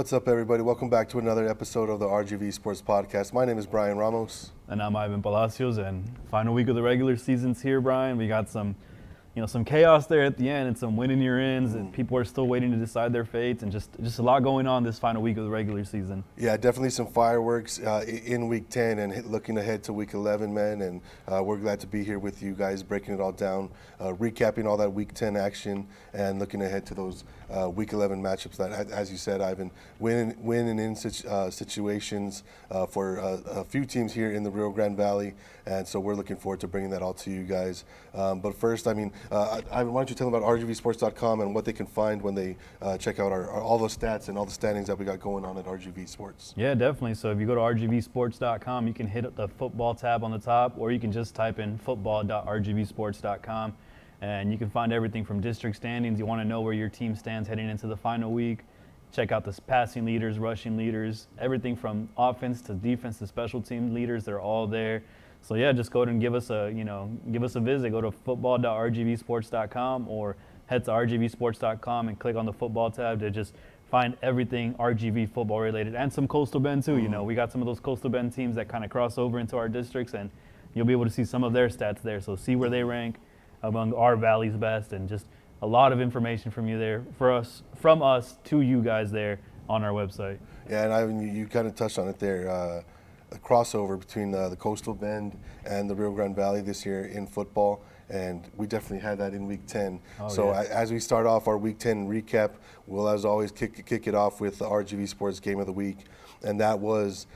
What's up, everybody? Welcome back to another episode of the RGV Sports Podcast. My name is Bryan Ramos. And I'm Ivan Palacios, and final week of the regular season's here, Brian. We got some chaos there at the end and some winning your ends, and people are still waiting to decide their fates, and just a lot going on this final week of the regular season. Yeah, definitely some fireworks in Week 10 and looking ahead to Week 11, man. And we're glad to be here with you guys, breaking it all down, recapping all that Week 10 action, and looking ahead to those Week 11 matchups that, as you said, Ivan, winning in situations for a few teams here in the Rio Grande Valley. And so we're looking forward to bringing that all to you guys. But first, Ivan, why don't you tell them about rgvsports.com and what they can find when they check out all those stats and all the standings that we got going on at RGV Sports? Yeah, definitely. So if you go to rgvsports.com, you can hit the football tab on the top, or you can just type in football.rgvsports.com, and you can find everything from district standings. You want to know where your team stands heading into the final week. Check out the passing leaders, rushing leaders, everything from offense to defense to special team leaders. They're all there. So yeah, just go ahead and give us a visit. Go to football.rgvsports.com or head to rgvsports.com and click on the football tab to just find everything RGV football related, and some Coastal Bend too. We got some of those Coastal Bend teams that kind of cross over into our districts, and you'll be able to see some of their stats there. So see where they rank among our valley's best, and just a lot of information from us to you guys there on our website. Yeah, and Ivan, you kind of touched on it there. A crossover between the Coastal Bend and the Rio Grande Valley this year in football, and we definitely had that in Week 10. As we start off our Week 10 recap, we'll, as always, kick it off with the RGV Sports Game of the Week, and that was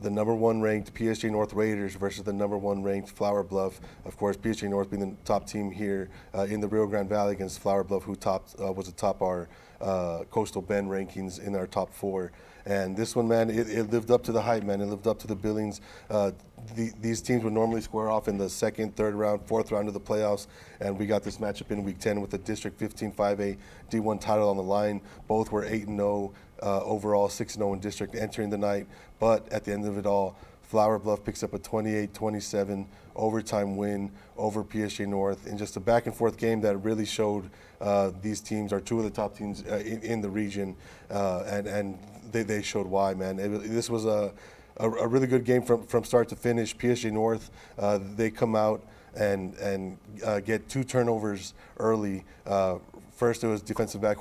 the number one ranked PSG North Raiders versus the number one ranked Flower Bluff. Of course, PSG North being the top team here in the Rio Grande Valley against Flower Bluff, who was atop our Coastal Bend rankings in our top four. And this one, man, it lived up to the hype, man. It lived up to the billings. These teams would normally square off in the second, third round, fourth round of the playoffs, and we got this matchup in Week 10 with the District 15 5A D1 title on the line. Both were 8-0 overall, 6-0 in district entering the night. But at the end of it all, Flower Bluff picks up a 28-27 overtime win over PSG North in just a back-and-forth game that really showed these teams are two of the top teams in the region, and they showed why, man. This was a really good game from start to finish. PSG North, they come out and get two turnovers early. First, it was defensive back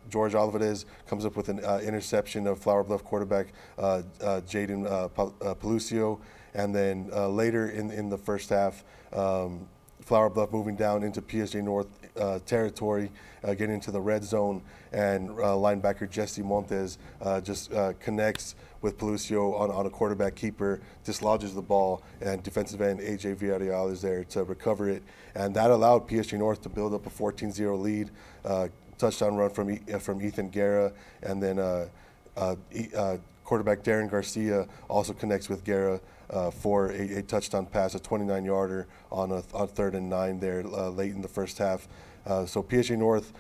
George Alvarez comes up with an interception of Flower Bluff quarterback Jaden Palacios, and then later in the first half, Flower Bluff moving down into PSG North territory, getting into the red zone, and linebacker Jesse Montes just connects with Palacios on a quarterback keeper, dislodges the ball, and defensive end AJ Villarreal is there to recover it. And that allowed PSG North to build up a 14-0 lead. Touchdown run from Ethan Guerra, and then quarterback Darren Garcia also connects with Guerra for a touchdown pass, a 29-yarder on a 3rd and 9 there late in the first half. So PSG North,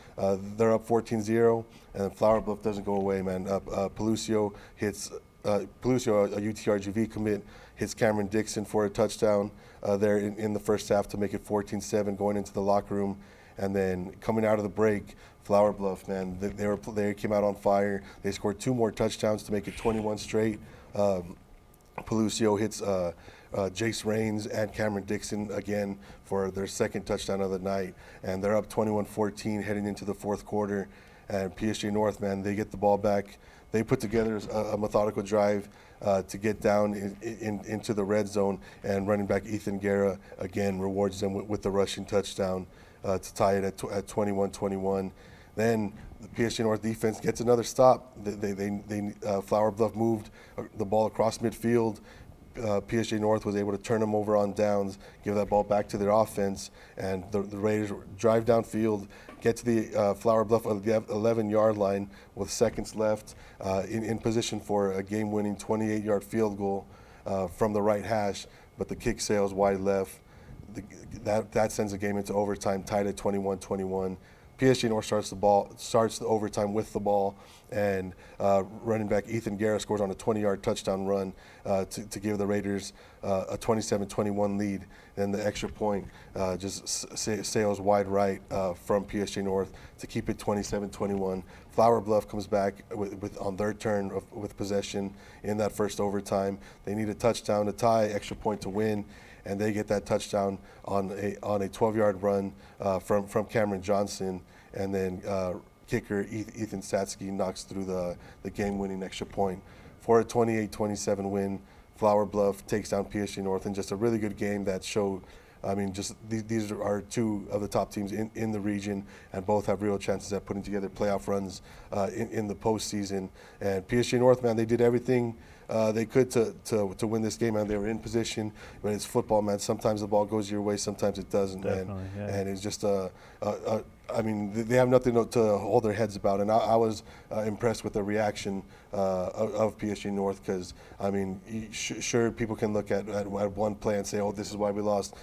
they're up 14-0, and Flower Bluff doesn't go away, man. Palacios hits a UTRGV commit, hits Cameron Dixon for a touchdown there in the first half to make it 14-7 going into the locker room. And then coming out of the break, Flower Bluff, man, they came out on fire. They scored two more touchdowns to make it 21 straight. Palacios hits Jace Raines and Cameron Dixon again for their second touchdown of the night, and they're up 21-14 heading into the fourth quarter. And PSG North, man, they get the ball back. They put together a methodical drive to get down into the red zone, and running back Ethan Guerra again rewards them with the rushing touchdown to tie it at 21-21. Then the PSG North defense gets another stop. Flower Bluff moved the ball across midfield. PSG North was able to turn them over on downs, give that ball back to their offense, and the Raiders drive downfield, get to the Flower Bluff 11-yard line with seconds left, in position for a game-winning 28-yard field goal from the right hash, but the kick sails wide left. That sends the game into overtime, tied at 21-21. PSG North starts the overtime with the ball, and running back Ethan Guerra scores on a 20-yard touchdown run to give the Raiders a 27-21 lead. And the extra point just sails wide right from PSG North to keep it 27-21. Flower Bluff comes back on their turn with possession in that first overtime. They need a touchdown to tie, extra point to win, and they get that touchdown on a 12-yard run from Cameron Johnson, and then kicker Ethan Satsky knocks through the game-winning extra point for a 28-27 win. Flower Bluff takes down PSG North in just a really good game that showed, I mean, just these are two of the top teams in the region, and both have real chances at putting together playoff runs in the postseason. And PSG North, man, they did everything they could to win this game, and they were in position. But it's football, man. Sometimes the ball goes your way, sometimes it doesn't, man. Yeah. And it's just I mean, they have nothing to hold their heads about, and I was impressed with the reaction of PSG North, because, I mean, sure, people can look at one play and say, oh, this is why we lost,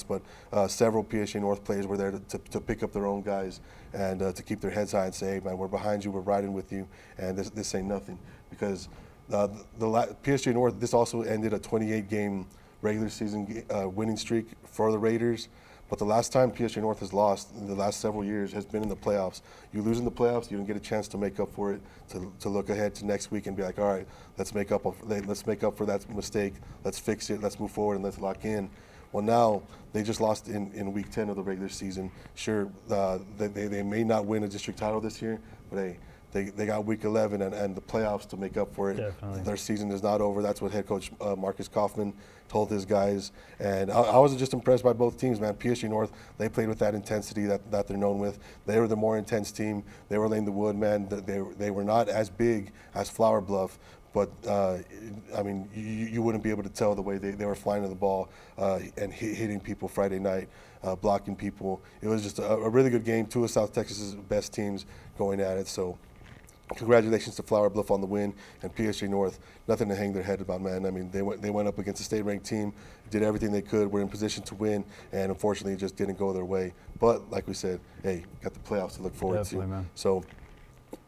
but several PSG North players were there to pick up their own guys and to keep their heads high and say, hey, man, we're behind you, we're riding with you, and this ain't nothing. Because PSG North, this also ended a 28-game regular season winning streak for the Raiders. But the last time PSG North has lost in the last several years has been in the playoffs. You lose in the playoffs, you don't get a chance to make up for it, to look ahead to next week and be like, all right, let's make up for that mistake, let's fix it, let's move forward, and let's lock in. Well, now they just lost in week 10 of the regular season. Sure, they may not win a district title this year, but hey, they got week 11 and the playoffs to make up for it. Definitely. Their season is not over. That's what head coach Marcus Kaufman told his guys. And I was just impressed by both teams, man. PSG North, they played with that intensity that they're known with. They were the more intense team. They were laying the wood, man. They were not as big as Flower Bluff, but I mean, you wouldn't be able to tell the way they were flying to the ball and hitting people Friday night, blocking people. It was just a really good game. Two of South Texas's best teams going at it. So congratulations to Flower Bluff on the win, and PSG North, nothing to hang their head about, man. I mean, they went up against a state-ranked team, did everything they could, were in position to win, and unfortunately it just didn't go their way. But like we said, hey, got the playoffs to look forward Definitely, to. Man. So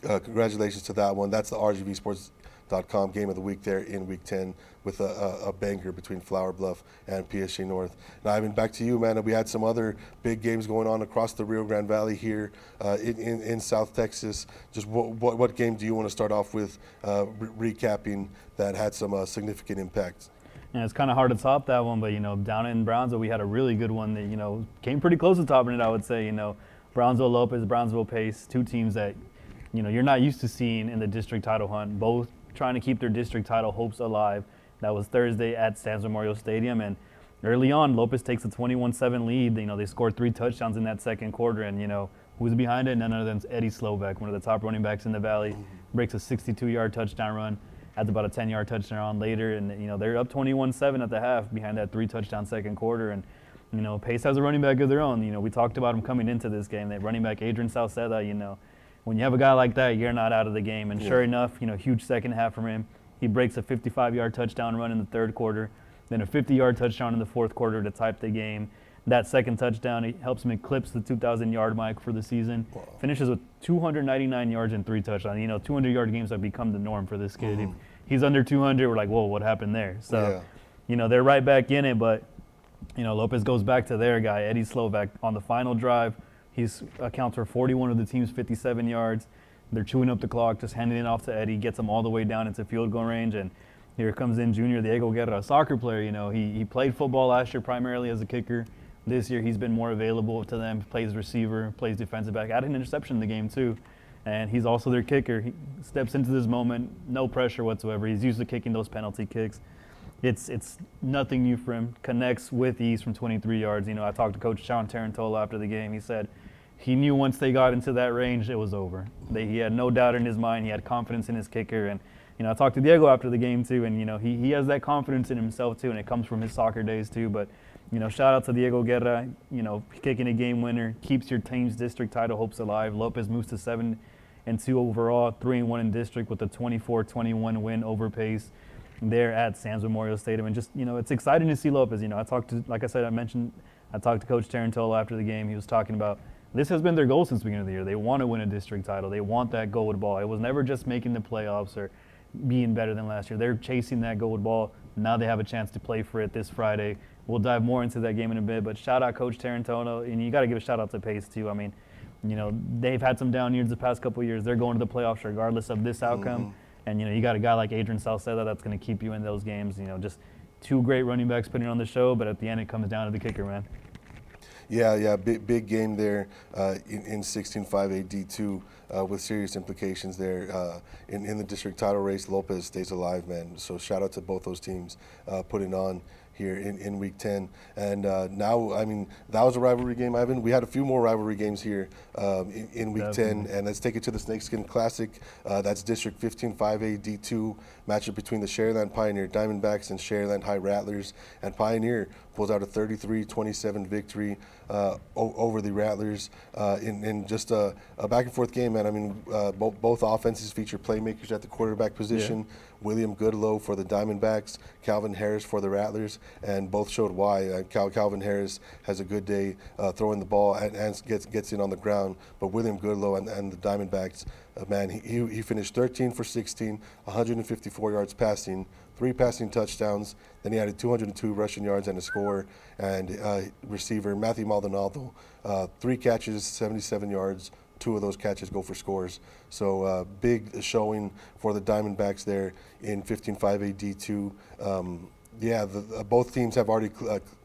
congratulations to that one. That's the RGVsports.com game of the week there in week 10 with a banger between Flower Bluff and PSG North. Now, Ivan, back to you, man. We had some other big games going on across the Rio Grande Valley here in South Texas. Just what game do you want to start off with recapping that had some significant impact? Yeah, it's kind of hard to top that one, but, down in Brownsville, we had a really good one that, came pretty close to topping it, I would say. Brownsville Lopez, Brownsville Pace, two teams that, you're not used to seeing in the district title hunt, both trying to keep their district title hopes alive. That was Thursday at Sands Memorial Stadium, and early on, Lopez takes a 21-7 lead. They scored 3 touchdowns in that second quarter, and who's behind it? None other than Eddie Slovak, one of the top running backs in the valley, breaks a 62-yard touchdown run, adds about a 10-yard touchdown later, and they're up 21-7 at the half behind that 3-touchdown second quarter. And Pace has a running back of their own. We talked about him coming into this game. That running back Adrian Salceda, when you have a guy like that, you're not out of the game. And sure enough, huge second half from him. He breaks a 55-yard touchdown run in the third quarter, then a 50-yard touchdown in the fourth quarter to tie the game. That second touchdown, he helps him eclipse the 2,000-yard mark for the season. Wow. Finishes with 299 yards and 3 touchdowns. 200-yard games have become the norm for this kid. He's under 200. We're like, whoa, what happened there? So, they're right back in it, but, Lopez goes back to their guy, Eddie Slovak, on the final drive. He accounts for 41 of the team's 57 yards. They're chewing up the clock, just handing it off to Eddie, gets them all the way down into field goal range, and here comes in junior Diego Guerra, a soccer player. He played football last year primarily as a kicker. This year he's been more available to them, plays receiver, plays defensive back, had an interception in the game too, and he's also their kicker. He steps into this moment, no pressure whatsoever. He's used to kicking those penalty kicks. It's nothing new for him. Connects with ease from 23 yards. I talked to Coach Sean Tarantola after the game. He said he knew once they got into that range, it was over. He had no doubt in his mind. He had confidence in his kicker. And, I talked to Diego after the game, too. And, he has that confidence in himself, too. And it comes from his soccer days, too. But, shout out to Diego Guerra, kicking a game winner, keeps your team's district title hopes alive. Lopez moves to 7-2 overall, 3-1 in district with a 24-21 win over Pace there at Sands Memorial Stadium. And just, it's exciting to see Lopez. I talked to Coach Tarantola after the game. He was talking about this has been their goal since the beginning of the year. They want to win a district title. They want that gold ball. It was never just making the playoffs or being better than last year. They're chasing that gold ball. Now they have a chance to play for it this Friday. We'll dive more into that game in a bit, but shout out Coach Tarantono, and you got to give a shout out to Pace too. I mean, they've had some down years the past couple of years. They're going to the playoffs regardless of this outcome. And, you got a guy like Adrian Salceda that's going to keep you in those games. Just two great running backs putting on the show, but at the end it comes down to the kicker, man. Yeah, big game there in 16-5A D2 with serious implications there. In the district title race, Lopez stays alive, man. So shout out to both those teams putting on here in Week 10. And now, I mean, that was a rivalry game, Ivan. We had a few more rivalry games here in Week 10. And let's take it to the Snakeskin Classic. That's District 15-5A D2 matchup between the Sharyland Pioneer Diamondbacks and Sharyland High Rattlers. And Pioneer pulls out a 33-27 victory over the Rattlers in just a back-and-forth game, man. I mean, both offenses feature playmakers at the quarterback position. Yeah. William Goodlow for the Diamondbacks, Calvin Harris for the Rattlers, and both showed why. Calvin Harris has a good day throwing the ball and gets in on the ground, but William Goodlow and the Diamondbacks, man, he finished 13 for 16, 154 yards passing, 3 passing touchdowns. Then he added 202 rushing yards and a score. And receiver Matthew Maldonado, 3 catches, 77 yards. 2 of those catches go for scores. So big showing for the Diamondbacks there in 15-5A D2. Both teams have already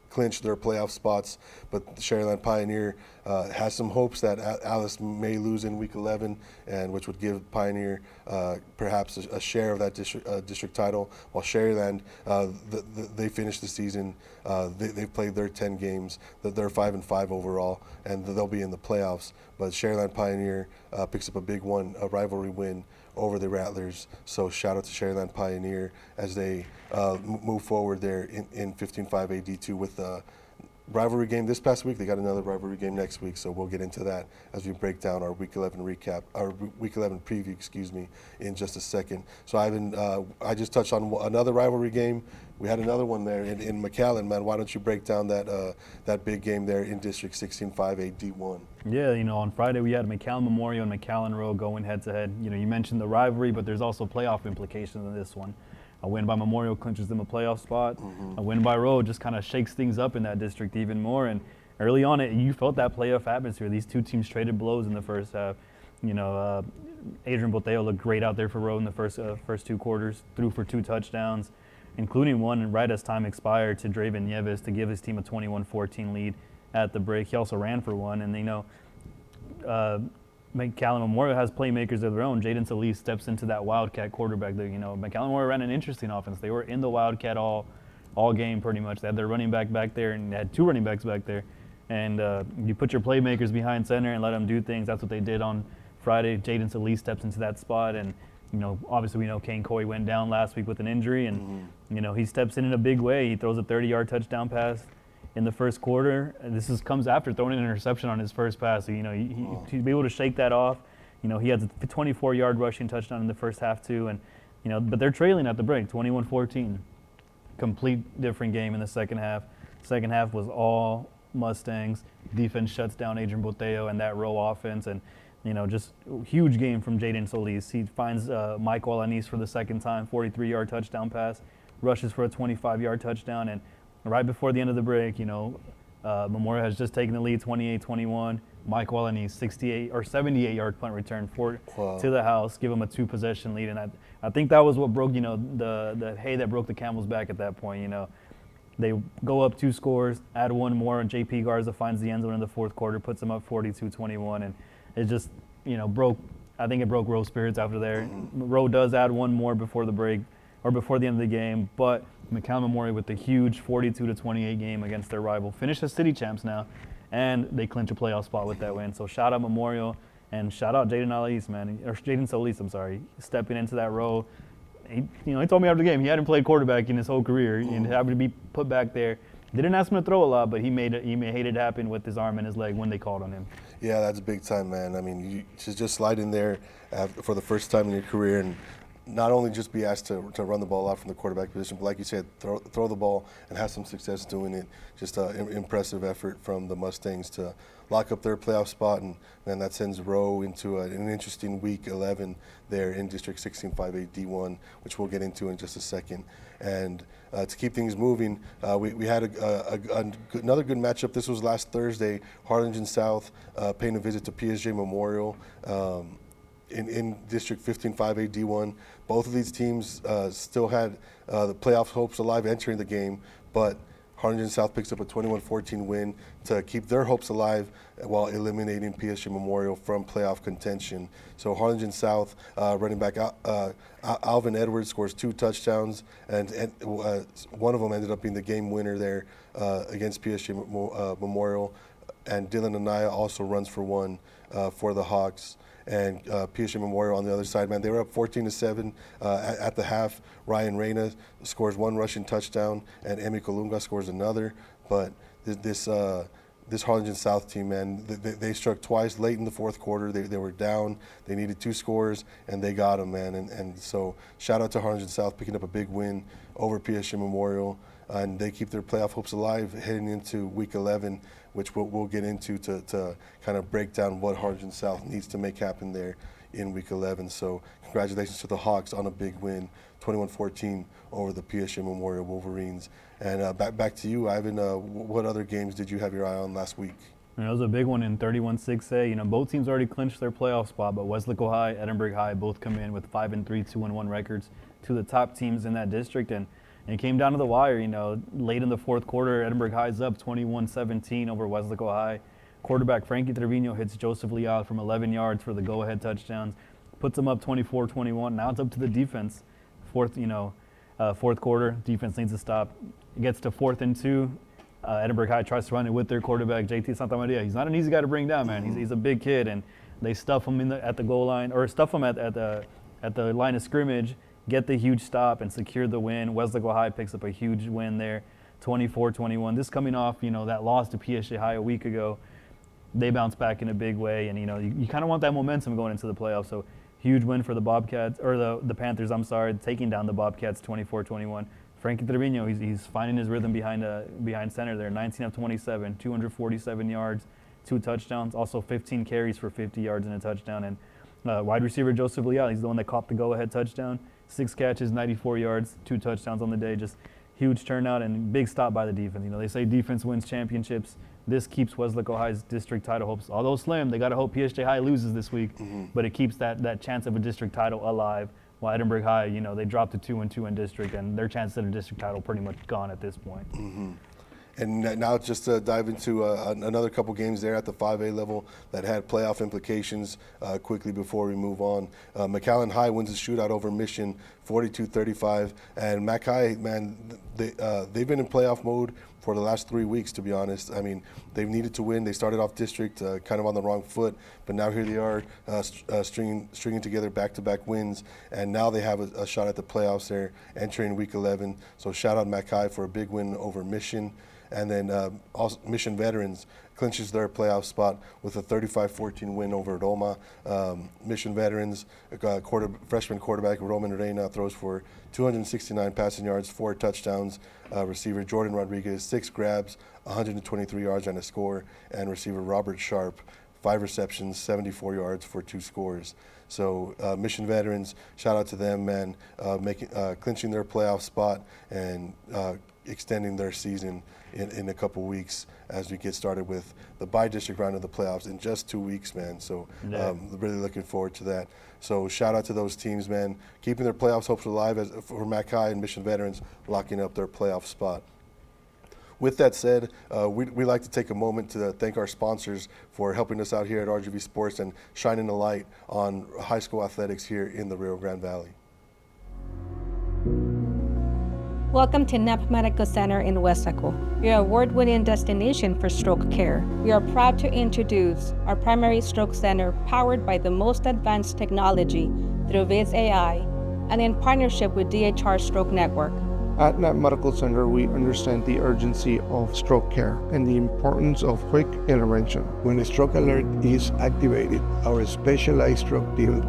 clinched their playoff spots, but the Sharyland Pioneer has some hopes that Alice may lose in Week 11, and which would give Pioneer perhaps a share of that district title, while Sharyland, they finished the season, they've played their 10 games, they're 5-5 overall, and they'll be in the playoffs. But Sharyland Pioneer picks up a big one, a rivalry win over the Rattlers. So shout out to Sharyland Pioneer as they move forward there in 15-5A D2 with a rivalry game this past week. They got another rivalry game next week, so we'll get into that as we break down our Week 11 recap, our Week 11 preview, in just a second. So Ivan, I just touched on another rivalry game. We had another one there in McAllen, man. Why don't you break down that big game there in District 16-5A D1? Yeah, on Friday we had McAllen Memorial and McAllen Rowe going head-to-head. You mentioned the rivalry, but there's also playoff implications in this one. A win by Memorial clinches them a playoff spot. A win by Rowe just kind of shakes things up in that district even more. And early on, you felt that playoff atmosphere. These two teams traded blows in the first half. Adrian Boteo looked great out there for Rowe in the first 2 quarters, threw for 2 touchdowns, including one right as time expired to Draven Nieves to give his team a 21-14 lead at the break. He also ran for one, and McAllen Memorial has playmakers of their own. Jaden Solis steps into that Wildcat quarterback. McAllen Memorial ran an interesting offense. They were in the Wildcat all game pretty much. They had their running back there, and they had 2 running backs back there. And you put your playmakers behind center and let them do things. That's what they did on Friday. Jaden Solis steps into that spot, and obviously we know Kane Coy went down last week with an injury, and he steps in a big way. He throws a 30-yard touchdown pass in the first quarter. And comes after throwing an interception on his first pass. So, he'd be able to shake that off. He has a 24-yard rushing touchdown in the first half too, and but they're trailing at the break, 21-14. Complete different game in the second half. Second half was all Mustangs. Defense shuts down Adrian Boteo and that Rowe offense, and just huge game from Jaden Solis. He finds Mike Alanis for the second time, 43-yard touchdown pass, rushes for a 25-yard touchdown, and right before the end of the break, Memorial has just taken the lead, 28-21. Mike Alanis, 78-yard punt return to the house, give him a 2-possession lead, and I think that was what broke, the hay that broke the camel's back at that point. They go up 2 scores, add 1 more, and J.P. Garza finds the end zone in the fourth quarter, puts them up 42-21, and it just, broke. I think it broke Rowe's spirits after there. Rowe does add 1 more before the break, or before the end of the game, but McAllen Memorial with the huge 42-28 game against their rival finish as city champs now, and they clinch a playoff spot with that win. So shout out Memorial, and shout out Jaden Solis, stepping into that role. He told me after the game he hadn't played quarterback in his whole career, and happened to be put back there. They didn't ask him to throw a lot, but he made it happen with his arm and his leg when they called on him. Yeah, that's big time, man. I mean, you should just slide in there for the first time in your career and not only just be asked to run the ball out from the quarterback position, but like you said, throw the ball and have some success doing it. Just an impressive effort from the Mustangs to lock up their playoff spot, and man, that sends Rowe into an interesting Week 11 there in District 16 5A D1, which we'll get into in just a second. And to keep things moving, we had another good matchup. This was last Thursday. Harlingen South paying a visit to PSJ Memorial. In District 15 5A D1. Both of these teams still had the playoff hopes alive entering the game, but Harlingen South picks up a 21-14 win to keep their hopes alive while eliminating PSG Memorial from playoff contention. So Harlingen South running back Alvin Edwards scores 2 touchdowns, and one of them ended up being the game winner there against PSG Memorial. And Dylan Anaya also runs for 1 for the Hawks. And PSG Memorial on the other side, man, they were up 14-7 at the half. Ryan Reyna scores 1 rushing touchdown, and Emi Colunga scores another. But this Harlingen South team, man, they struck twice late in the fourth quarter. They were down. They needed 2 scores, and they got them, man. And so shout out to Harlingen South picking up a big win over PSG Memorial. And they keep their playoff hopes alive heading into Week 11, which we'll get into to kind of break down what Harlingen South needs to make happen there in Week 11. So congratulations to the Hawks on a big win, 21-14 over the PSG Memorial Wolverines. And back to you, Ivan. What other games did you have your eye on last week? It was a big one in 31-6A. Both teams already clinched their playoff spot, but Weslaco High, Edinburgh High both come in with 5-3, 2-1 records, 2 of the top teams in that district. And it came down to the wire, late in the fourth quarter. Edinburgh High's up 21-17 over Weslaco High. Quarterback Frankie Trevino hits Joseph Leal from 11 yards for the go-ahead touchdowns, puts them up 24-21. Now it's up to the defense. Fourth quarter, defense needs to stop. It gets to 4th and 2. Edinburgh High tries to run it with their quarterback, JT Santamaria. He's not an easy guy to bring down, man. He's a big kid, and they stuff him at the goal line, or stuff him at the line of scrimmage, get the huge stop, and secure the win. Weslaco High picks up a huge win there, 24-21. This coming off, that loss to PSG High a week ago. They bounce back in a big way, and you kind of want that momentum going into the playoffs. So huge win for the Bobcats, or the Panthers, taking down the Bobcats 24-21. Frankie Trevino, he's finding his rhythm behind center there, 19 of 27, 247 yards, 2 touchdowns, also 15 carries for 50 yards and a touchdown. And wide receiver Joseph Leal, he's the one that caught the go-ahead touchdown, 6 catches, 94 yards, 2 touchdowns on the day. Just huge turnout and big stop by the defense. They say defense wins championships. This keeps Weslaco High's district title hopes. Although slim, they got to hope PSG High loses this week, but it keeps that chance of a district title alive. While Edinburgh High, they dropped to 2-2 in district, and their chances at a district title pretty much gone at this point. And now just to dive into another couple games there at the 5A level that had playoff implications quickly before we move on. McAllen High wins a shootout over Mission, 42-35. And Mac High, man, they've been in playoff mode for the last 3 weeks, to be honest. I mean, they've needed to win. They started off district kind of on the wrong foot, but now here they are stringing together back-to-back wins, and now they have a shot at the playoffs there entering Week 11. So shout out Mac High for a big win over Mission. And then also Mission Veterans clinches their playoff spot with a 35-14 win over Roma. Mission Veterans, freshman quarterback Roman Reina throws for 269 passing yards, 4 touchdowns. Receiver Jordan Rodriguez, 6 grabs, 123 yards and a score. And receiver Robert Sharp, 5 receptions, 74 yards for 2 scores. So Mission Veterans, shout out to them, man, clinching their playoff spot and extending their season in a couple weeks as we get started with the bi-district round of the playoffs in just 2 weeks, man. So really looking forward to that. So shout out to those teams, man, keeping their playoffs hopes alive for Mac High and Mission Veterans locking up their playoff spot. With that said, we'd like to take a moment to thank our sponsors for helping us out here at RGV Sports and shining a light on high school athletics here in the Rio Grande Valley. Welcome to NEP Medical Center in Weslaco, your award-winning destination for stroke care. We are proud to introduce our primary stroke center powered by the most advanced technology through Viz AI and in partnership with DHR Stroke Network. At NEP Medical Center, we understand the urgency of stroke care and the importance of quick intervention. When a stroke alert is activated, our specialized stroke team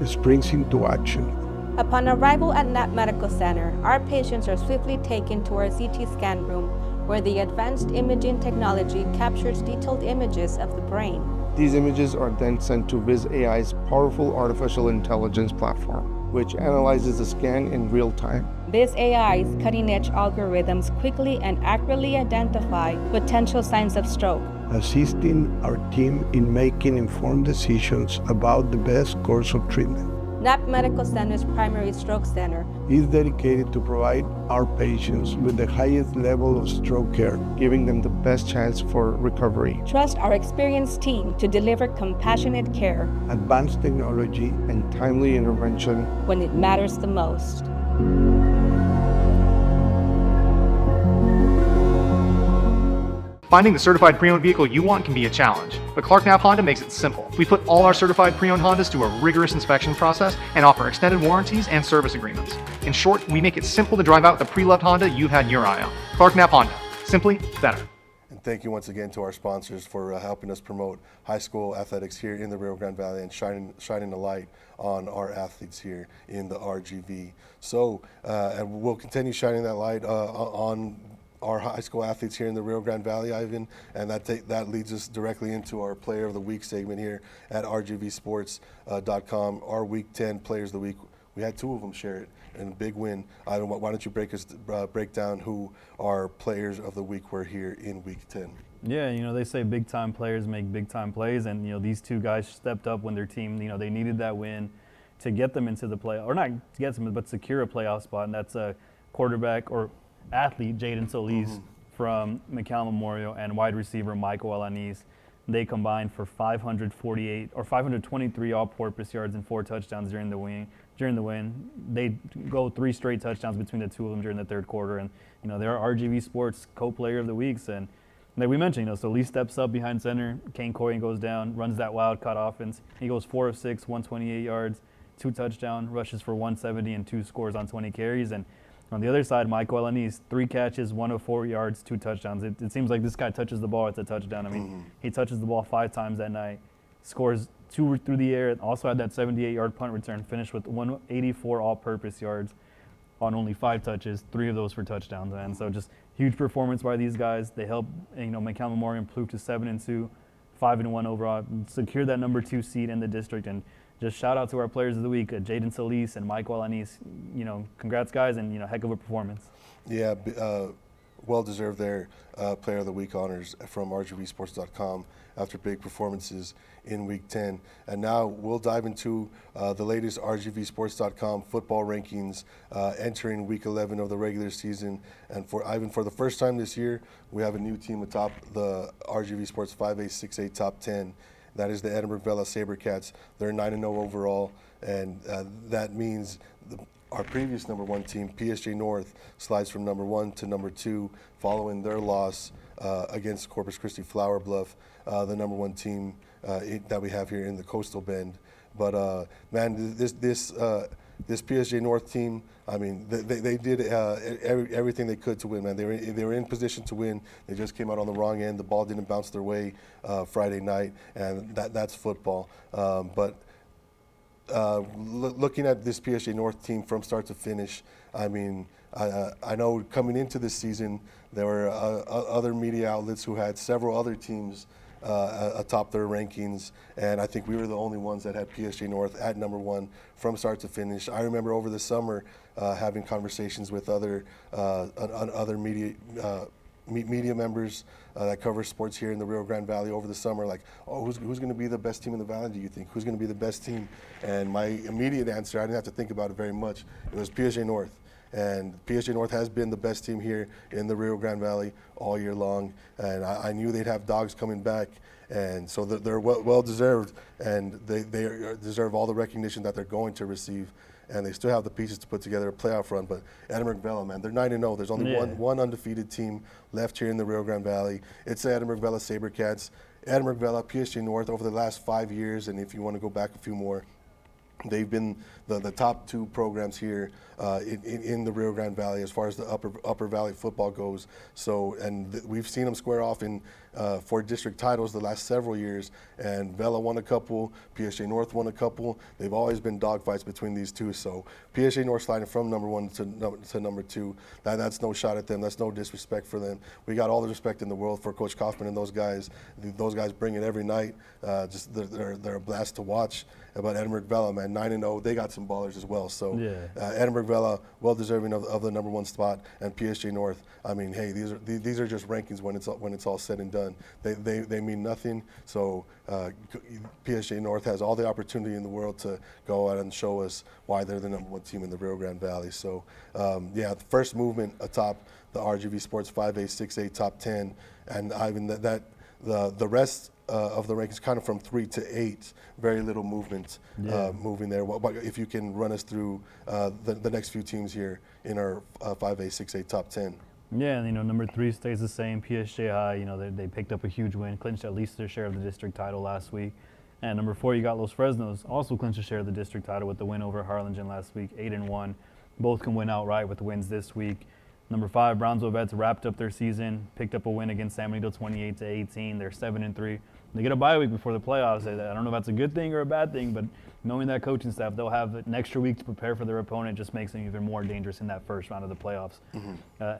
springs into action. Upon arrival at Knapp Medical Center, our patients are swiftly taken to our CT scan room, where the advanced imaging technology captures detailed images of the brain. These images are then sent to Viz.ai's powerful artificial intelligence platform, which analyzes the scan in real time. Viz.ai's cutting-edge algorithms quickly and accurately identify potential signs of stroke, assisting our team in making informed decisions about the best course of treatment. Knapp Medical Center's primary stroke center Is dedicated to provide our patients with the highest level of stroke care. Giving them the best chance for recovery. trust our experienced team to deliver compassionate care Advanced technology And timely intervention. when it matters the most. Finding the certified pre-owned vehicle you want can be a challenge, but Clark Knapp Honda makes it simple. We put all our certified pre-owned Hondas through a rigorous inspection process and offer extended warranties and service agreements. In short, we make it simple to drive out the pre-loved Honda you've had your eye on. Clark Knapp Honda. Simply better. And thank you once again to our sponsors for helping us promote high school athletics here in the Rio Grande Valley and shining a light on our athletes here in the RGV. So, and we'll continue shining that light on our high school athletes here in the Rio Grande Valley, Ivan, and that leads us directly into our Player of the Week segment here at rgvsports.com. Our Week 10 Players of the Week. We had two of them share it, and a big win. Ivan, why don't you break down who our Players of the Week were here in Week 10? Yeah, they say big-time players make big-time plays, and, these two guys stepped up when their team, they needed that win to get them into the play, or not to get them, but secure a playoff spot, and that's a quarterback or athlete Jaden Solis from McAllen Memorial and wide receiver Michael Alanis. They combined for 523 all-purpose yards and 4 touchdowns during the win. They go 3 straight touchdowns between the two of them during the third quarter, and they're RGV Sports co-player of the weeks. And like we mentioned, Solis steps up behind center. Kane Corian goes down, runs that wildcat offense. He goes 4 of 6, 128 yards, 2 touchdowns, rushes for 170 and 2 scores on 20 carries. And on the other side, Michael Alanis, 3 catches, 104 yards, 2 touchdowns. It seems like this guy touches the ball, it's a touchdown. I mean, he touches the ball 5 times that night, scores 2 through the air, also had that 78-yard punt return, finished with 184 all-purpose yards on only 5 touches, 3 of those for touchdowns. And so just huge performance by these guys. They helped, McAllen Memorial improve to 7-2, 5-1 overall, secure that number 2 seed in the district. And just shout out to our Players of the Week, Jaden Solis and Michael Alanis. Congrats, guys, and heck of a performance. Yeah, well deserved their Player of the Week honors from rgvsports.com after big performances in Week 10. And now we'll dive into the latest rgvsports.com football rankings entering Week 11 of the regular season. And for Ivan, for the first time this year, we have a new team atop the RGV Sports 5A, 6A top 10. That is the Edinburgh Vela Sabercats. They're 9-0 overall, and that means our previous number 1 team, PSG North, slides from number 1 to number 2 following their loss against Corpus Christi Flower Bluff, the number 1 team that we have here in the Coastal Bend. But man, this PSG North team, I mean, they did everything they could to win, man. They were in position to win. They just came out on the wrong end. The ball didn't bounce their way Friday night, and that's football. But looking at this PSG North team from start to finish, I mean, I know coming into this season, there were other media outlets who had several other teams atop their rankings, and I think we were the only ones that had PSG North at number 1 from start to finish. I remember over the summer having conversations with other media members that cover sports here in the Rio Grande Valley over the summer, like, oh, who's going to be the best team in the valley, do you think? Who's going to be the best team? And my immediate answer, I didn't have to think about it very much, it was PSG North. And PSG North has been the best team here in the Rio Grande Valley all year long. And I knew they'd have dogs coming back. And so they're well deserved, and they deserve all the recognition that they're going to receive. And they still have the pieces to put together a playoff run. But Edinburgh Vela, man, they're 9-0. There's only one undefeated team left here in the Rio Grande Valley. It's the Edinburgh Vela Sabercats. Edinburgh Vela, PSG North over the last 5 years, and if you want to go back a few more, they've been the top 2 programs here in the Rio Grande Valley as far as the upper valley football goes. So, and we've seen them square off in for district titles the last several years, and Vela won a couple, PSJ North won a couple. They've always been dogfights between these two. So PSJ North sliding from number 1 to number 2, that's no shot at them. That's no disrespect for them. We got all the respect in the world for Coach Kaufman and those guys. Those guys bring it every night. Just they're a blast to watch. But Edinburgh Vela, man, 9-0, they got some ballers as well. So Edinburgh Vela, well deserving of the number 1 spot, and PSJ North. I mean, hey, these are just rankings when it's all said and done. They mean nothing. So PSJ North has all the opportunity in the world to go out and show us why they're the number 1 team in the Rio Grande Valley. So the first movement atop the RGV Sports 5A, 6A top 10, and Ivan, the rest of the rankings kind of from 3 to 8, very little movement moving there. What if you can run us through the next few teams here in our 5A, 6A top 10? Yeah, and number 3 stays the same. PSJ High, they picked up a huge win, clinched at least their share of the district title last week. And number 4, you got Los Fresnos, also clinched a share of the district title with the win over Harlingen last week, 8-1. Both can win outright with wins this week. Number 5, Brownsville Vets wrapped up their season, picked up a win against San Benito 28-18. They're 7-3. They get a bye week before the playoffs. I don't know if that's a good thing or a bad thing, but knowing that coaching staff, they'll have an extra week to prepare for their opponent, just makes them even more dangerous in that first round of the playoffs.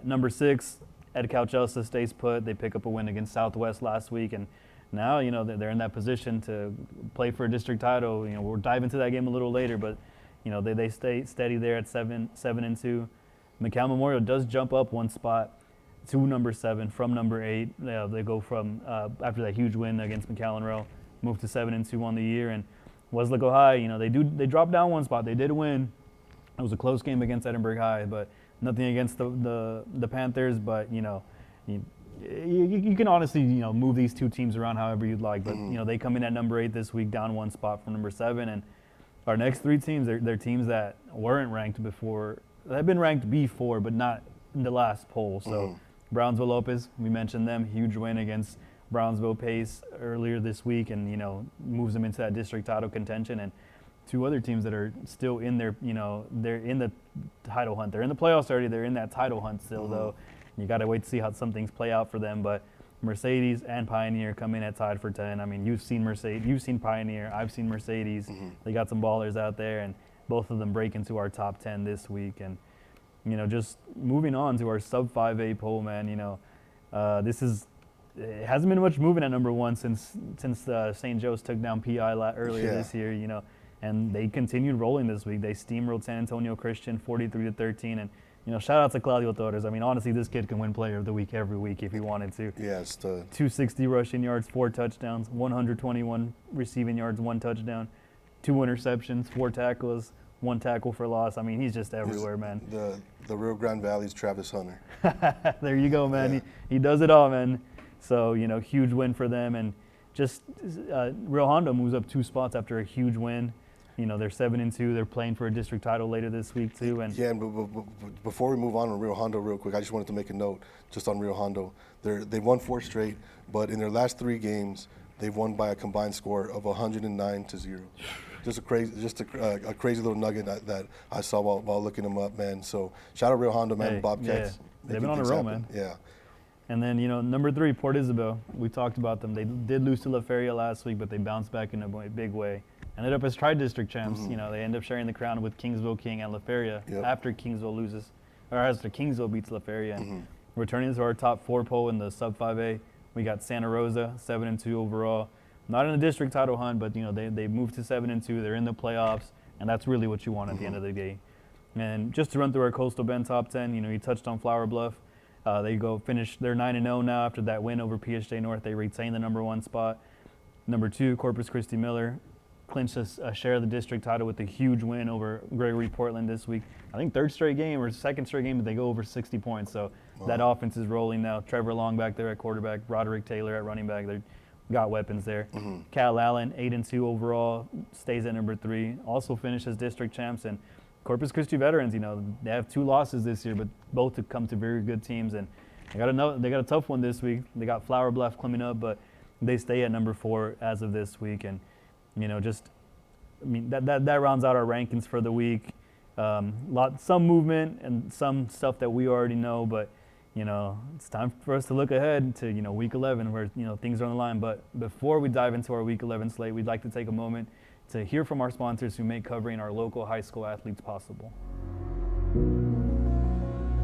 Number 6, Ed Calchelsa stays put. They pick up a win against Southwest last week, and now they're in that position to play for a district title. We'll dive into that game a little later, but they stay steady there at 7-2. McCall Memorial does jump up 1 spot to number 7 from number 8. They go from after that huge win against McAllen-Rowe, move to 7-2 on the year. And Wesleco High, they dropped down 1 spot. They did win. It was a close game against Edinburgh High, but nothing against the Panthers. But you can honestly move these 2 teams around however you'd like. But they come in at number 8 this week, down 1 spot from number 7. And our next 3 teams, they're teams that weren't ranked before. They've been ranked B4, but not in the last poll. So Brownsville Lopez, we mentioned them, huge win against Brownsville Pace earlier this week, and moves them into that district title contention. And 2 other teams that are still in their, they're in the title hunt. They're in the playoffs already. They're in that title hunt still, though. You got to wait to see how some things play out for them. But Mercedes and Pioneer come in at tied for 10. I mean, you've seen Mercedes, you've seen Pioneer, I've seen Mercedes. They got some ballers out there, and both of them break into our top 10 this week. And just moving on to our sub 5A poll, man. It hasn't been much movement at number 1 since St. Joe's took down PI earlier this year. And they continued rolling this week. They steamrolled San Antonio Christian 43-13. And shout out to Claudio Torres. I mean, honestly, this kid can win Player of the Week every week if he wanted to. Yes. 260 rushing yards, 4 touchdowns, 121 receiving yards, 1 touchdown, 2 interceptions, 4 tackles, 1 tackle for loss. I mean, he's just everywhere, man. The Rio Grande Valley's Travis Hunter. There you go, man. Yeah. He does it all, man. So, huge win for them. And just Rio Hondo moves up 2 spots after a huge win. They're 7-2. They're playing for a district title later this week, too. And but before we move on to Rio Hondo real quick, I just wanted to make a note just on Rio Hondo. They've won 4 straight, but in their last 3 games, they've won by a combined score of 109-0. Just a crazy little nugget that I saw while looking them up, man. So shout out Rio Hondo, man. Hey, Bobcats. Yeah. They've been on a roll, man. Yeah. And then, number 3, Port Isabel. We talked about them. They did lose to La Feria last week, but they bounced back in a big way. Ended up as tri-district champs. They end up sharing the crown with Kingsville King and La Feria after Kingsville beats La Feria. And returning to our top 4 poll in the sub 5A, we got Santa Rosa, 7-2 overall. Not in the district title hunt, but they moved to 7-2. They're in the playoffs, and that's really what you want at the end of the day. And just to run through our Coastal Bend top 10, you touched on Flower Bluff. They finish. They're 9-0 now after that win over PSJ North. They retain the number 1 spot. Number 2, Corpus Christi Miller clinched a share of the district title with a huge win over Gregory Portland this week. I think 3rd straight game or 2nd straight game that they go over 60 points. So that offense is rolling now. Trevor Long back there at quarterback, Roderick Taylor at running back. They've got weapons there. Cal Allen, 8-2 overall, stays at number 3. Also finishes district champs. And Corpus Christi veterans, they have 2 losses this year, but both have come to very good teams. And they got a tough one this week. They got Flower Bluff coming up, but they stay at number 4 as of this week. And that rounds out our rankings for the week. Some movement and some stuff that we already know, but it's time for us to look ahead to, week 11 where, things are on the line. But before we dive into our week 11 slate, we'd like to take a moment to hear from our sponsors who make covering our local high school athletes possible.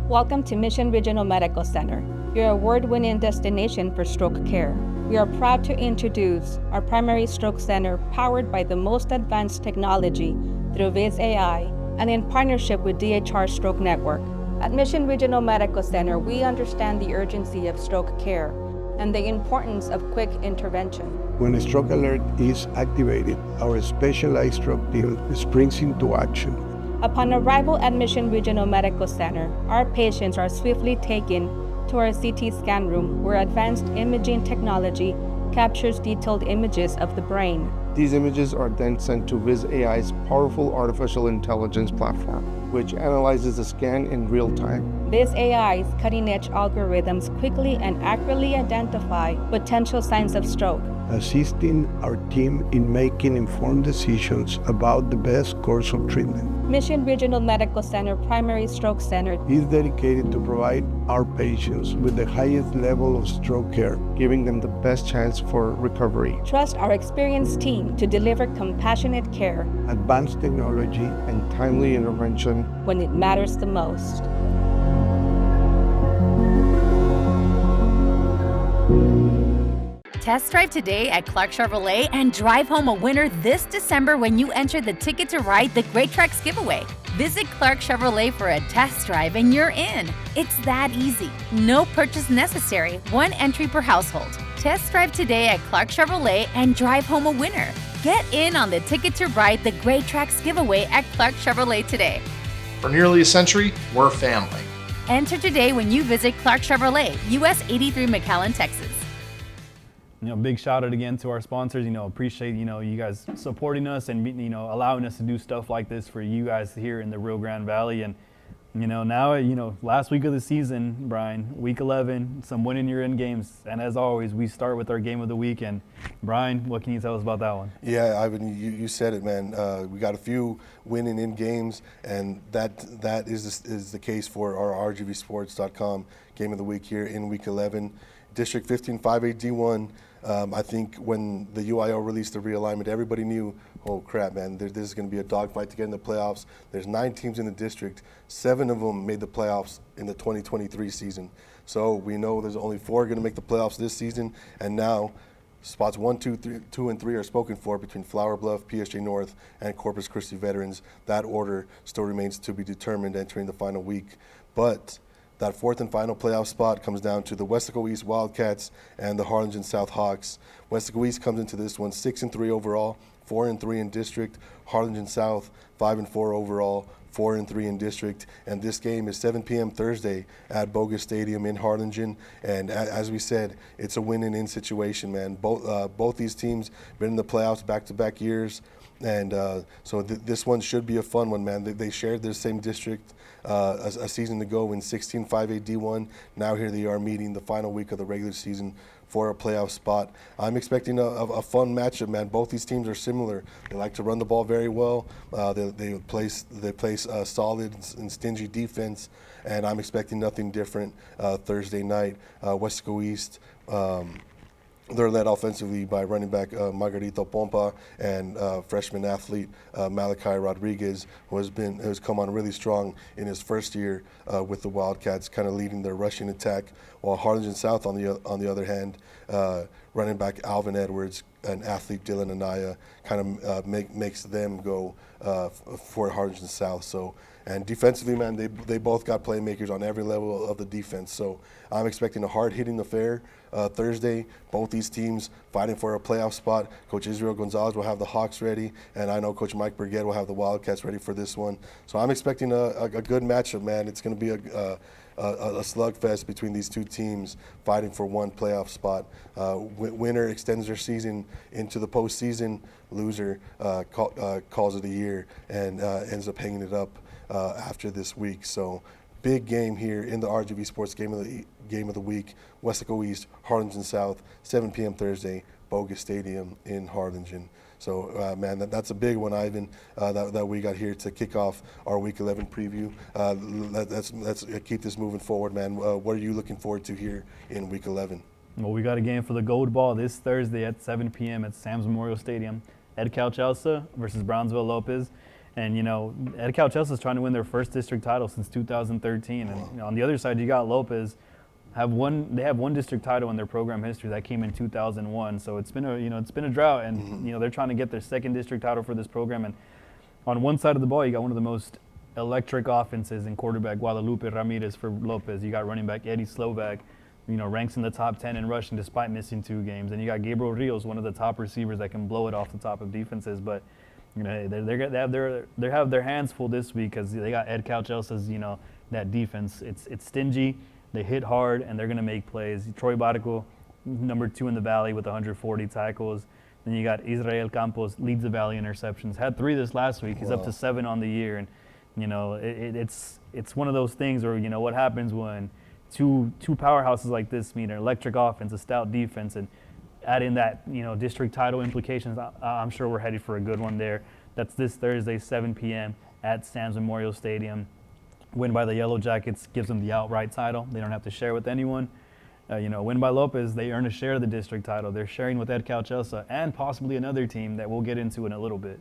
Welcome to Mission Regional Medical Center, your award-winning destination for stroke care. We are proud to introduce our primary stroke center powered by the most advanced technology through Viz AI and in partnership with DHR Stroke Network. At Mission Regional Medical Center, we understand the urgency of stroke care and the importance of quick intervention. When a stroke alert is activated, our specialized stroke team springs into action. Upon arrival at Mission Regional Medical Center, our patients are swiftly taken to our CT scan room where advanced imaging technology captures detailed images of the brain. These images are then sent to Viz AI's powerful artificial intelligence platform, which analyzes the scan in real time. Viz AI's cutting-edge algorithms quickly and accurately identify potential signs of stroke, assisting our team in making informed decisions about the best course of treatment. Mission Regional Medical Center Primary Stroke Center Is dedicated to provide our patients with the highest level of stroke care, giving them the best chance for recovery. Trust our experienced team to deliver compassionate care advanced technology, And timely intervention when it matters the most. Test drive today at Clark Chevrolet and drive home a winner this December when you enter the Ticket to Ride the Great Tracks giveaway. Visit Clark Chevrolet for a test drive and you're in. It's that easy. No purchase necessary. One entry per household. Test drive today at Clark Chevrolet and drive home a winner. Get in on the Ticket to Ride the Great Tracks giveaway at Clark Chevrolet today. For nearly a century, we're family. Enter today when you visit Clark Chevrolet, US 83 McAllen, Texas. Big shout out again to our sponsors. Appreciate, you guys supporting us and, allowing us to do stuff like this for you guys here in the Rio Grande Valley. And, now, last week of the season, Bryan, week 11, some winning your end games. And as always, we start with our game of the week. And Bryan, what can you tell us about that one? Yeah, Ivan, you said it, man. We got a few winning in games, and that is the case for our RGVsports.com game of the week here in week 11. District 15 5A D1. I think when the UIO released the realignment, everybody knew, oh crap, man, this is going to be a dogfight to get in the playoffs. There's 9 teams in the district. 7 of them made the playoffs in the 2023 season. So we know there's only 4 going to make the playoffs this season. And now spots 1, 2, and 3 are spoken for between Flower Bluff, PSG North, and Corpus Christi Veterans. That order still remains to be determined entering the final week. But that 4th and final playoff spot comes down to the Westaco East Wildcats and the Harlingen South Hawks. Westaco East comes into this one 6-3 overall, 4-3 in district. Harlingen South 5-4 overall, 4-3 in district. And this game is 7 p.m. Thursday at Bogus Stadium in Harlingen. And as we said, it's a win-and-in situation, man. Both these teams been in the playoffs back-to-back years. And so this one should be a fun one, man. They shared the same district a season ago in 16 5A D1. Now here they are meeting the final week of the regular season for a playoff spot. I'm expecting a fun matchup, man. Both these teams are similar. They like to run the ball very well. They place solid and stingy defense, and I'm expecting nothing different Thursday night. Westaco East. They're led offensively by running back Margarito Pompa and freshman athlete Malachi Rodriguez, who has come on really strong in his first year with the Wildcats, kind of leading their rushing attack. While Harlingen South, on the other hand, running back Alvin Edwards and athlete Dylan Anaya kind of makes them go for Harlingen South. So. And defensively, man, they both got playmakers on every level of the defense. So I'm expecting a hard-hitting affair Thursday. Both these teams fighting for a playoff spot. Coach Israel Gonzalez will have the Hawks ready, and I know Coach Mike Burgett will have the Wildcats ready for this one. So I'm expecting a good matchup, man. It's going to be a slugfest between these two teams fighting for one playoff spot. Winner extends their season into the postseason. Loser calls it a year and ends up hanging it up after this week. So big game here in the RGV Sports game of the week. Westaco East, Harlingen South, 7 p.m. Thursday, Bogus Stadium in Harlingen. So, man, that's a big one, Ivan, that we got here to kick off our Week 11 preview. Let's keep this moving forward, man. What are you looking forward to here in Week 11? Well, we got a game for the Gold Ball this Thursday at 7 p.m. at Sam's Memorial Stadium. Ed Calchausa versus Brownsville Lopez. And, Ed Calchausa is trying to win their first district title since 2013. And on the other side, you got Lopez. They have one district title in their program history that came in 2001. So it's been a drought, and they're trying to get their second district title for this program. And on one side of the ball, you got one of the most electric offenses in quarterback Guadalupe Ramirez for Lopez. You got running back Eddie Slovak, ranks in the top 10 in rushing despite missing 2 games. And you got Gabriel Rios, one of the top receivers that can blow it off the top of defenses. But they have their hands full this week because they got Ed Calchausa's that defense. It's stingy. They hit hard, and they're going to make plays. Troy Barco, number 2 in the Valley with 140 tackles. Then you got Israel Campos, leads the Valley interceptions. Had 3 this last week. He's up to 7 on the year. And, it's one of those things where, what happens when two powerhouses like this meet, an electric offense, a stout defense, and add in that, district title implications. I'm sure we're headed for a good one there. That's this Thursday, 7 p.m. at Sam's Memorial Stadium. Win by the Yellow Jackets gives them the outright title. They don't have to share with anyone. Win by Lopez, they earn a share of the district title. They're sharing with Ed Calchausa and possibly another team that we'll get into in a little bit.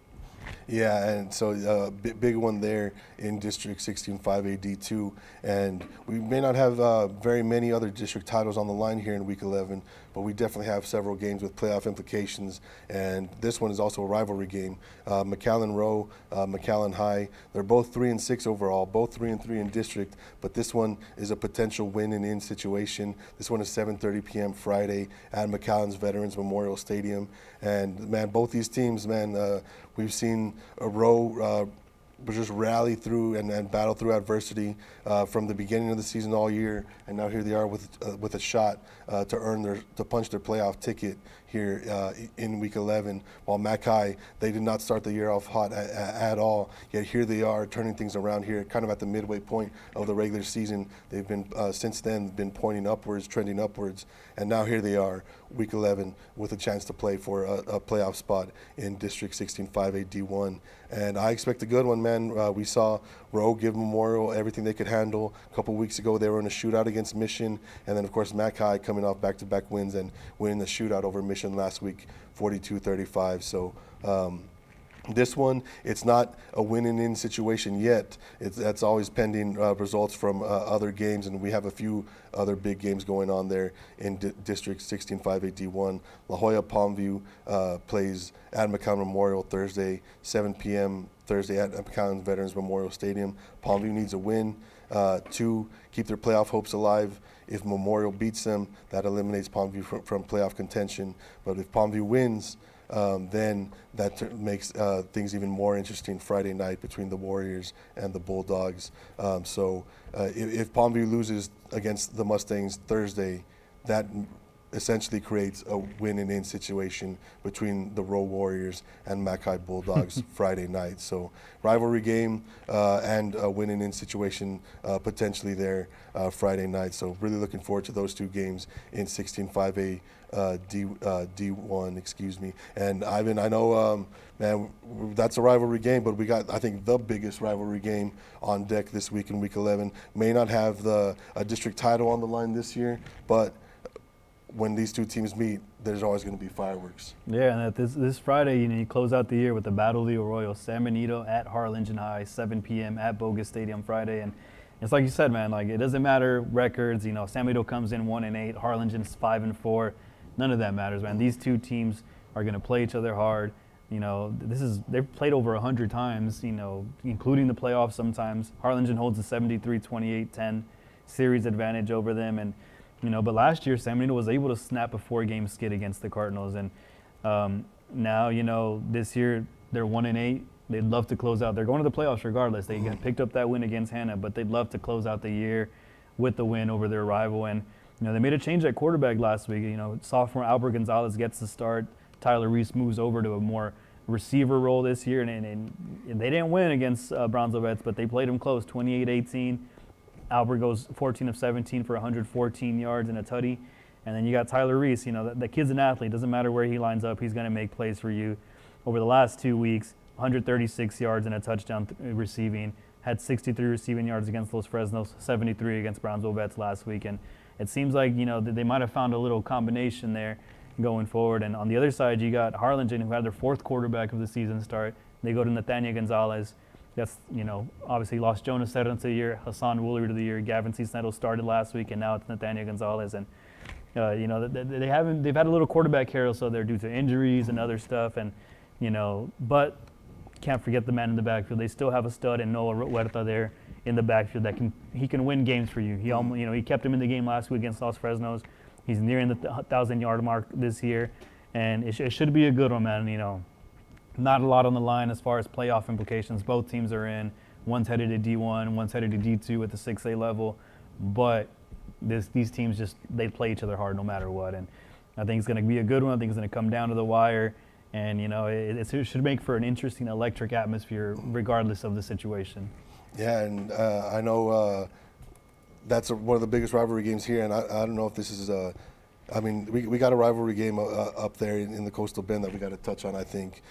Yeah, and so big one there in District 16-5A D2, and we may not have very many other district titles on the line here in Week 11, but we definitely have several games with playoff implications, and this one is also a rivalry game. McAllen Row, McAllen High, they're both 3-6 overall, both 3-3 in district, but this one is a potential win and in situation. This one is 7:30 p.m. Friday at McAllen's Veterans Memorial Stadium, and man, both these teams, man, we've seen a Row just rally through and battle through adversity from the beginning of the season all year, and now here they are with a shot to punch their playoff ticket here in Week 11. While Mackay, they did not start the year off hot at all, yet here they are turning things around here, kind of at the midway point of the regular season. They've been since then been pointing upwards, trending upwards, and now here they are, Week 11, with a chance to play for a playoff spot in District 16-5A D1. And I expect a good one, man. We saw Rowe give Memorial everything they could handle. A couple weeks ago, they were in a shootout against Mission. And then, of course, Mackay coming off back-to-back wins and winning the shootout over Mission last week, 42-35. So this one, it's not a win-and-in situation yet. That's always pending results from other games, and we have a few other big games going on there in District 16-5A D1. La Jolla Palmview plays at McAllen Memorial Thursday, 7 p.m. Thursday at McAllen Veterans Memorial Stadium. Palmview needs a win to keep their playoff hopes alive. If Memorial beats them, that eliminates Palmview from playoff contention. But if Palmview wins, then that makes things even more interesting Friday night between the Warriors and the Bulldogs. If Palmview loses against the Mustangs Thursday, that essentially creates a win-and-in situation between the Row Warriors and Mackay Bulldogs Friday night. So rivalry game and a win-and-in situation potentially there Friday night. So really looking forward to those two games in 16-5A D1, excuse me. And Ivan, I know, man, that's a rivalry game, but we got, I think, the biggest rivalry game on deck this week in Week 11. May not have a district title on the line this year, but when these two teams meet, there's always going to be fireworks. Yeah, and this Friday, you close out the year with the Battle of the Arroyo, San Benito at Harlingen High, 7 p.m. at Bogus Stadium Friday. And it's like you said, man, like it doesn't matter records. San Benito comes in 1-8, Harlingen's 5-4. None of that matters, man. These two teams are going to play each other hard. They've played over 100 times, including the playoffs sometimes. Harlingen holds a 73-28-10 series advantage over them. And, but last year, San Benito was able to snap a 4-game skid against the Cardinals. And now, this year, they're 1-8. They'd love to close out. They're going to the playoffs regardless. They picked up that win against Hanna, but they'd love to close out the year with the win over their rival. And, they made a change at quarterback last week. Sophomore Albert Gonzalez gets the start. Tyler Reese moves over to a more receiver role this year. And they didn't win against Bronzo Vets, but they played them close, 28-18. Albert goes 14 of 17 for 114 yards and a tutty. And then you got Tyler Reese. The kid's an athlete. Doesn't matter where he lines up. He's going to make plays for you. over the last 2 weeks, 136 yards and a touchdown receiving, had 63 receiving yards against Los Fresnos, 73 against Brownsville Vets last week. And it seems like, they might have found a little combination there going forward. And on the other side, you got Harlingen, who had their 4th quarterback of the season start. They go to Nathaniel Gonzalez. That's, obviously lost Jonas Serran to the year, Hassan Woolery to the year. Gavin Cisneros started last week, and now it's Nathaniel Gonzalez. And, they've had a little quarterback carousel there due to injuries and other stuff. And, but can't forget the man in the backfield. They still have a stud in Noah Huerta there in the backfield that can win games for you. He kept him in the game last week against Los Fresnos. He's nearing the 1,000-yard mark this year, and it should be a good one, man. Not a lot on the line as far as playoff implications. Both teams are in. One's headed to D1, one's headed to D2 at the 6A level, but these teams they play each other hard no matter what, and I think it's going to be a good one. I think it's going to come down to the wire. And, it should make for an interesting electric atmosphere regardless of the situation. Yeah, and I know that's one of the biggest rivalry games here, and I don't know if this is we got a rivalry game up there in the Coastal Bend that we got to touch on, I think.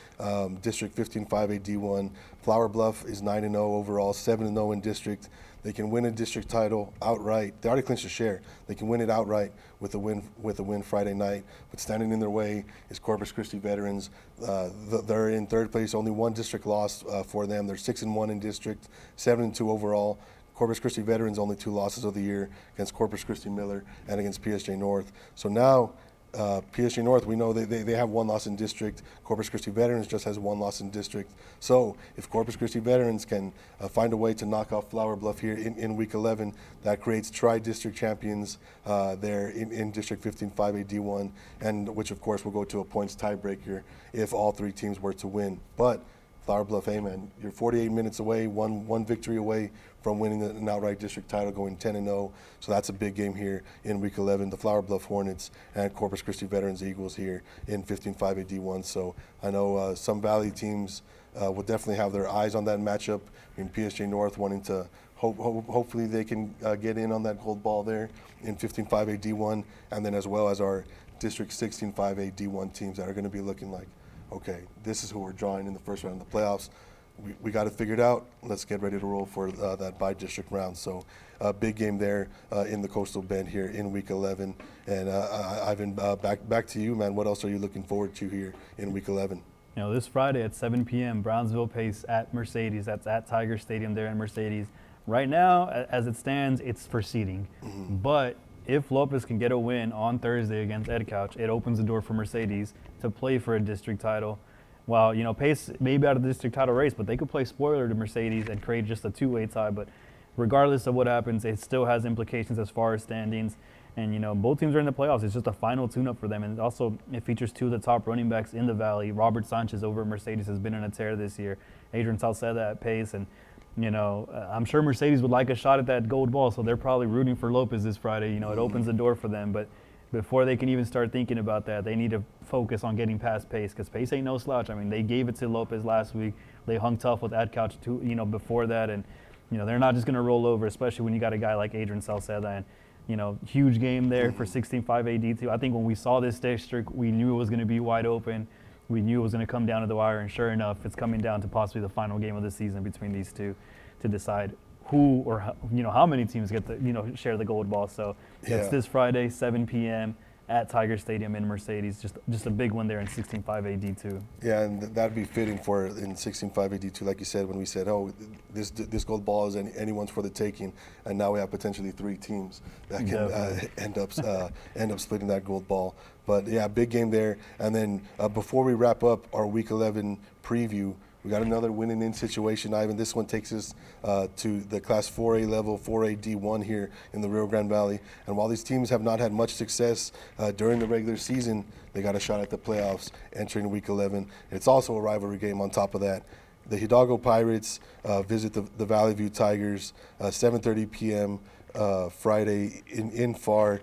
District 15 5A D1. Flower Bluff is 9-0 overall, 7-0 in district. They can win a district title outright. They already clinched a share. They can win it outright with a win Friday night. But standing in their way is Corpus Christi Veterans. They're in 3rd place. Only one district loss for them. They're 6-1 in district, 7-2 overall. Corpus Christi Veterans only 2 losses of the year against Corpus Christi Miller and against PSG North. So now PSG North, we know they have 1 loss in district. Corpus Christi Veterans just has 1 loss in district. So if Corpus Christi Veterans can find a way to knock off Flower Bluff here in Week 11, that creates tri-district champions there in District 15 5A D1, and which of course will go to a points tiebreaker if all 3 teams were to win. But Flower Bluff, hey man, you're 48 minutes away, one victory away from winning an outright district title, going 10-0. So that's a big game here in Week 11. The Flower Bluff Hornets and Corpus Christi Veterans Eagles here in 15 5A D1. So I know some Valley teams will definitely have their eyes on that matchup. PSG North wanting to hopefully they can get in on that gold ball there in 15 5A D1, and then as well as our District 16 5A D1 teams that are going to be looking like, okay, this is who we're drawing in the first round of the playoffs. We got it figured out. Let's get ready to roll for that by-district round. So a big game there in the Coastal Bend here in Week 11. And Ivan, back to you, man. What else are you looking forward to here in Week 11? This Friday at 7 p.m., Brownsville Pace at Mercedes. That's at Tiger Stadium there in Mercedes. Right now, as it stands, it's for seeding. Mm-hmm. But if Lopez can get a win on Thursday against Ed Couch, it opens the door for Mercedes to play for a district title. While, Pace may be out of the district title race, but they could play spoiler to Mercedes and create just a 2-way tie. But regardless of what happens, it still has implications as far as standings. And, both teams are in the playoffs. It's just a final tune-up for them. And also, it features 2 of the top running backs in the Valley. Robert Sanchez over at Mercedes has been on a tear this year. Adrian Salceda at Pace. And, I'm sure Mercedes would like a shot at that gold ball, so they're probably rooting for Lopez this Friday. It opens the door for them. But before they can even start thinking about that, they need to focus on getting past Pace, because Pace ain't no slouch. I mean, they gave it to Lopez last week. They hung tough with Adcouch too, before that, and they're not just going to roll over, especially when you got a guy like Adrian Salceda. And huge game there for 16-5 AD2. I think when we saw this district, we knew it was going to be wide open. We knew it was going to come down to the wire, and sure enough, it's coming down to possibly the final game of the season between these two to decide who or how many teams get to share the gold ball. So it's this Friday, 7 p.m. at Tiger Stadium in Mercedes. Just a big one there in 16-5 AD2. Yeah, and that'd be fitting for in 16-5 AD2, like you said, when we said, oh, this gold ball is anyone's for the taking, and now we have potentially 3 teams that can end up splitting that gold ball. But yeah, big game there. And then before we wrap up our Week 11 preview, we got another winning-in situation, Ivan. This one takes us to the Class 4A level, 4A D1 here in the Rio Grande Valley. And while these teams have not had much success during the regular season, they got a shot at the playoffs entering Week 11. It's also a rivalry game on top of that. The Hidalgo Pirates visit the Valley View Tigers, 7:30 p.m. Friday in FAR.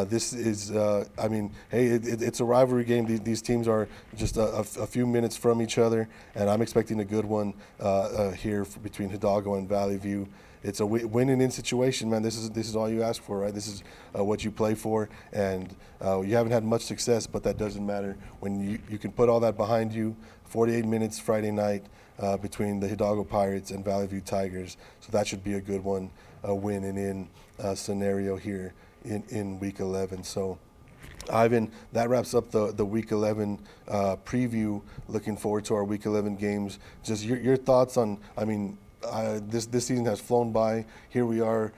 This is, it's a rivalry game. These teams are just a few minutes from each other, and I'm expecting a good one here between Hidalgo and Valley View. It's a win-and-in situation, man. This is all you ask for, right? This is what you play for, and you haven't had much success, but that doesn't matter. When you can put all that behind you, 48 minutes Friday night between the Hidalgo Pirates and Valley View Tigers. So that should be a good one, a win and in scenario here in Week 11. So, Ivan, that wraps up the Week 11 preview. Looking forward to our Week 11 games. Just your thoughts on, I mean, this season has flown by. Here we are,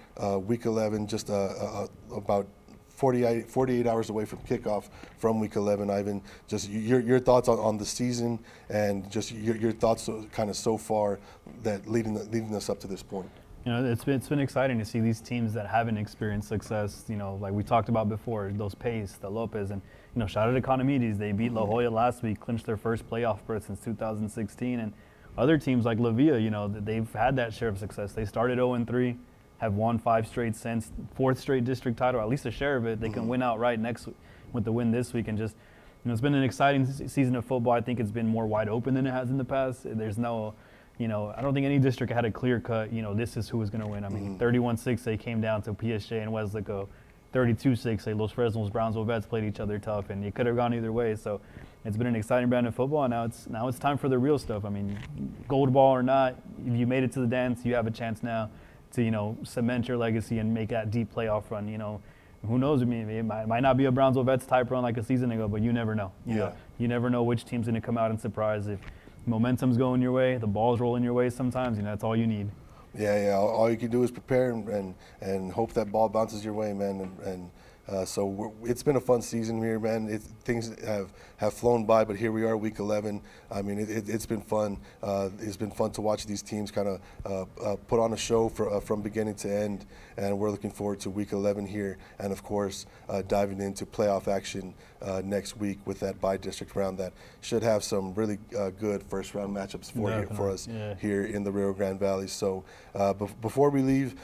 Week 11, just about 48 hours away from kickoff from Week 11. Ivan, just your thoughts on the season and just your thoughts kind of so far that leading us up to this point. You know, it's been exciting to see these teams that haven't experienced success, you know, like we talked about before, those Pace, the Lopez, and, you know, shout out to Economides. They beat La Jolla last week, clinched their first playoff berth since 2016. And other teams like La Villa, you know, they've had that share of success. They started 0-3, have won 5 straight since, 4th straight district title, at least a share of it. They can win outright next with the win this week. And just, you know, it's been an exciting season of football. I think it's been more wide open than it has in the past. There's no, you know, I don't think any district had a clear cut, you know, this is who was going to win. I mean, 31-6, they came down to PSG and Wesleco. 32-6, Los Fresnos, Brownsville Vets played each other tough, and it could have gone either way. So it's been an exciting brand of football, and now it's time for the real stuff. I mean, gold ball or not, if you made it to the dance, you have a chance now to, you know, cement your legacy and make that deep playoff run. You know, who knows? I mean, it might not be a Brownsville Vets type run like a season ago, but you never know. You know, you never know which team's going to come out and surprise. If momentum's going your way, the ball's rolling your way sometimes, you know, that's all you need. Yeah. All you can do is prepare and hope that ball bounces your way, man. So it's been a fun season here, man. Things have flown by, but here we are, Week 11. I mean, it's been fun. It's been fun to watch these teams kind of put on a show from beginning to end, and we're looking forward to Week 11 here, and of course, diving into playoff action next week with that bi-district round that should have some really good first-round matchups for us here in the Rio Grande Valley. So before we leave,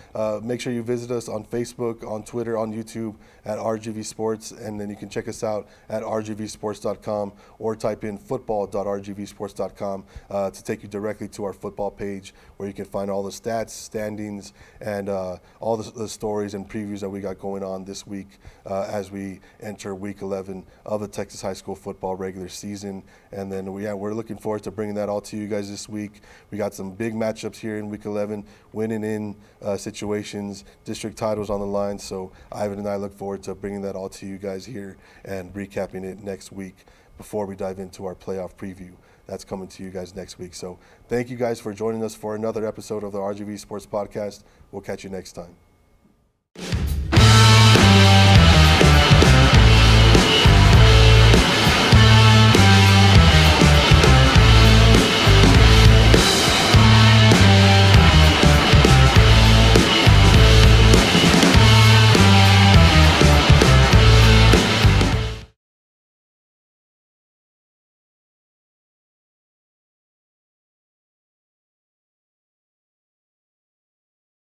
make sure you visit us on Facebook, on Twitter, on YouTube at RGV Sports, and then you can check us out at rgvsports.com or type in football.rgvsports.com to take you directly to our football page where you can find all the stats, standings, and all the stories and previews that we got going on this week as we enter Week 11 of the Texas High School football regular season. And then we're looking forward to bringing that all to you guys this week. We got some big matchups here in Week 11, winning in situations, district titles on the line. So Ivan and I look forward to bringing that all to you guys here and recapping it next week before we dive into our playoff preview. That's coming to you guys next week. So thank you guys for joining us for another episode of the RGV Sports Podcast. We'll catch you next time.